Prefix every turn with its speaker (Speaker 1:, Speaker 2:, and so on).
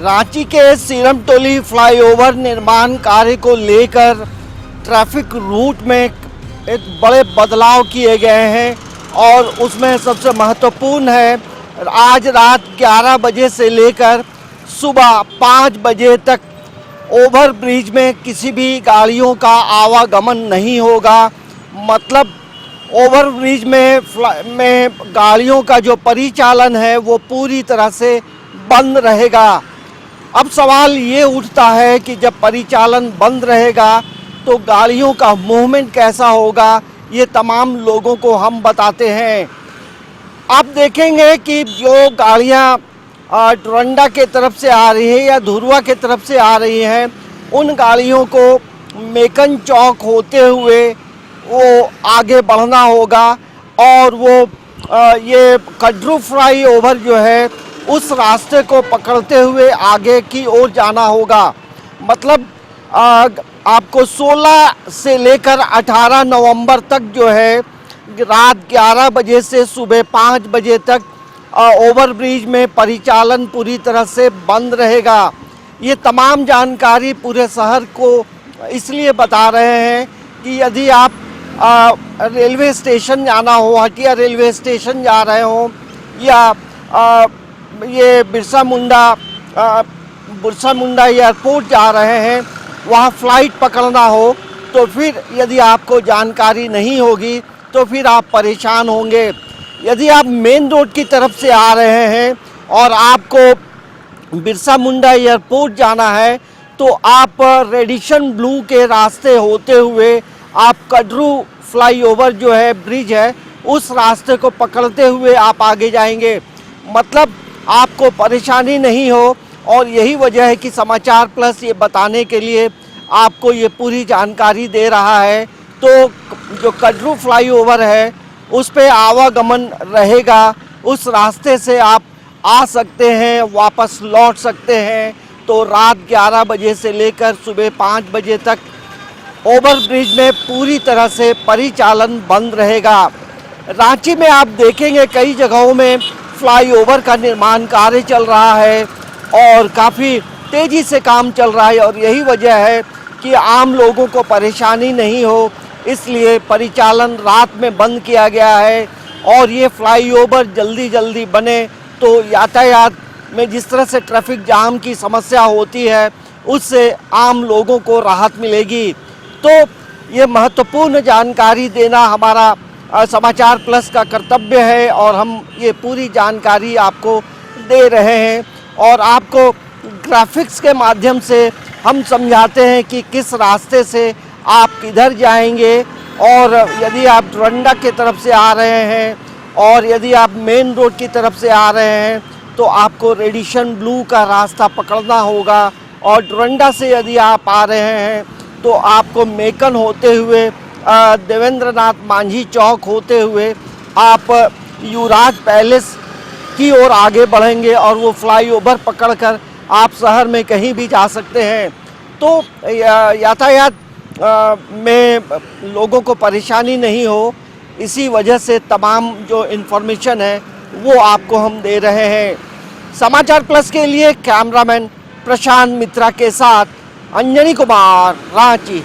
Speaker 1: रांची के सीरमटोली फ्लाईओवर निर्माण कार्य को लेकर ट्रैफिक रूट में एक बड़े बदलाव किए गए हैं और उसमें सबसे महत्वपूर्ण है आज रात 11 बजे से लेकर सुबह 5 बजे तक ओवर ब्रिज में किसी भी गाड़ियों का आवागमन नहीं होगा। मतलब ओवर ब्रिज में गाड़ियों का जो परिचालन है वो पूरी तरह से बंद रहेगा। अब सवाल ये उठता है कि जब परिचालन बंद रहेगा तो गाड़ियों का मूवमेंट कैसा होगा, ये तमाम लोगों को हम बताते हैं। आप देखेंगे कि जो गाड़ियाँ डोरंडा के तरफ से आ रही है या धुरवा के तरफ से आ रही हैं, उन गाड़ियों को मेकन चौक होते हुए वो आगे बढ़ना होगा और वो ये कड्रू फ्लाई ओवर जो है उस रास्ते को पकड़ते हुए आगे की ओर जाना होगा। मतलब आपको 16 से लेकर 18 नवंबर तक जो है रात 11 बजे से सुबह 5 बजे तक ओवर ब्रिज में परिचालन पूरी तरह से बंद रहेगा। ये तमाम जानकारी पूरे शहर को इसलिए बता रहे हैं कि यदि आप रेलवे स्टेशन जाना हो, हटिया रेलवे स्टेशन जा रहे हो या ये बिरसा मुंडा एयरपोर्ट जा रहे हैं, वहाँ फ़्लाइट पकड़ना हो, तो फिर यदि आपको जानकारी नहीं होगी तो फिर आप परेशान होंगे। यदि आप मेन रोड की तरफ से आ रहे हैं और आपको बिरसा मुंडा एयरपोर्ट जाना है तो आप रेडिशन ब्लू के रास्ते होते हुए आप कड्रू फ्लाईओवर जो है ब्रिज है उस रास्ते को पकड़ते हुए आप आगे जाएंगे। मतलब आपको परेशानी नहीं हो और यही वजह है कि समाचार प्लस ये बताने के लिए आपको ये पूरी जानकारी दे रहा है। तो जो कड्रू फ्लाईओवर है उस पे आवागमन रहेगा, उस रास्ते से आप आ सकते हैं, वापस लौट सकते हैं। तो रात 11 बजे से लेकर सुबह 5 बजे तक ओवर ब्रिज में पूरी तरह से परिचालन बंद रहेगा। रांची में आप देखेंगे कई जगहों में फ्लाईओवर का निर्माण कार्य चल रहा है और काफ़ी तेज़ी से काम चल रहा है और यही वजह है कि आम लोगों को परेशानी नहीं हो, इसलिए परिचालन रात में बंद किया गया है। और ये फ्लाईओवर जल्दी बने तो यातायात में जिस तरह से ट्रैफिक जाम की समस्या होती है उससे आम लोगों को राहत मिलेगी। तो ये महत्वपूर्ण जानकारी देना हमारा समाचार प्लस का कर्तव्य है और हम ये पूरी जानकारी आपको दे रहे हैं और आपको ग्राफिक्स के माध्यम से हम समझाते हैं कि किस रास्ते से आप किधर जाएंगे। और यदि आप डोरंडा की तरफ से आ रहे हैं और यदि आप मेन रोड की तरफ से आ रहे हैं तो आपको रेडिशन ब्लू का रास्ता पकड़ना होगा और डोरंडा से यदि आप आ रहे हैं तो आपको मेकन होते हुए देवेंद्र नाथ मांझी चौक होते हुए आप युवराज पैलेस की ओर आगे बढ़ेंगे और वो फ्लाईओवर पकड़कर आप शहर में कहीं भी जा सकते हैं। तो यातायात में लोगों को परेशानी नहीं हो, इसी वजह से तमाम जो इन्फॉर्मेशन है वो आपको हम दे रहे हैं। समाचार प्लस के लिए कैमरामैन प्रशांत मित्रा के साथ अंजनी कुमार, रांची।